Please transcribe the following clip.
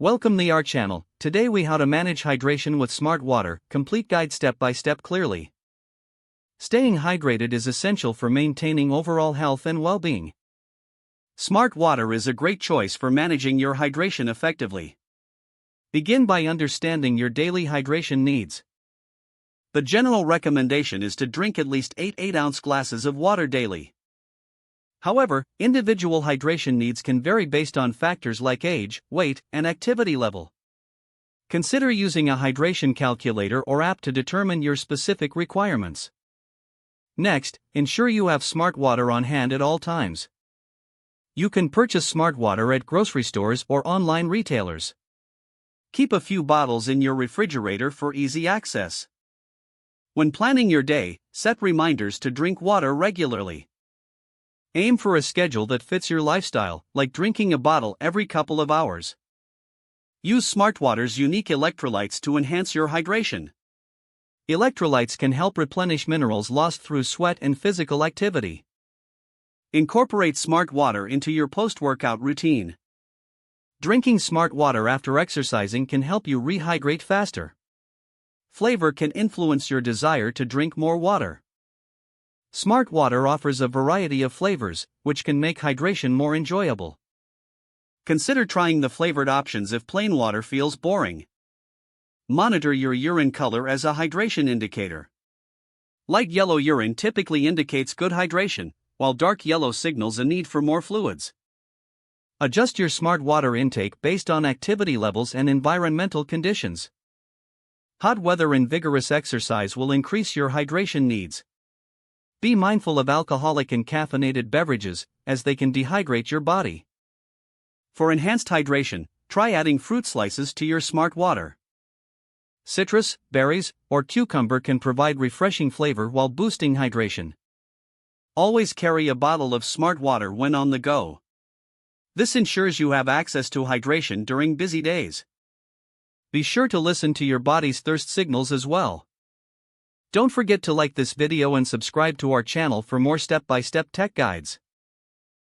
Welcome to our channel. Today we how to manage hydration with Smartwater, complete guide step by step clearly. Staying hydrated is essential for maintaining overall health and well-being. Smartwater is a great choice for managing your hydration effectively. Begin by understanding your daily hydration needs. The general recommendation is to drink at least 8 8-ounce glasses of water daily. However, individual hydration needs can vary based on factors like age, weight, and activity level. Consider using a hydration calculator or app to determine your specific requirements. Next, ensure you have Smartwater on hand at all times. You can purchase Smartwater at grocery stores or online retailers. Keep a few bottles in your refrigerator for easy access. When planning your day, set reminders to drink water regularly. Aim for a schedule that fits your lifestyle, like drinking a bottle every couple of hours. Use Smartwater's unique electrolytes to enhance your hydration. Electrolytes can help replenish minerals lost through sweat and physical activity. Incorporate Smartwater into your post-workout routine. Drinking Smartwater after exercising can help you rehydrate faster. Flavor can influence your desire to drink more water. Smartwater offers a variety of flavors, which can make hydration more enjoyable. Consider trying the flavored options if plain water feels boring. Monitor your urine color as a hydration indicator. Light yellow urine typically indicates good hydration, while dark yellow signals a need for more fluids. Adjust your Smartwater intake based on activity levels and environmental conditions. Hot weather and vigorous exercise will increase your hydration needs. Be mindful of alcoholic and caffeinated beverages, as they can dehydrate your body. For enhanced hydration, try adding fruit slices to your Smartwater. Citrus, berries, or cucumber can provide refreshing flavor while boosting hydration. Always carry a bottle of Smartwater when on the go. This ensures you have access to hydration during busy days. Be sure to listen to your body's thirst signals as well. Don't forget to like this video and subscribe to our channel for more step-by-step tech guides.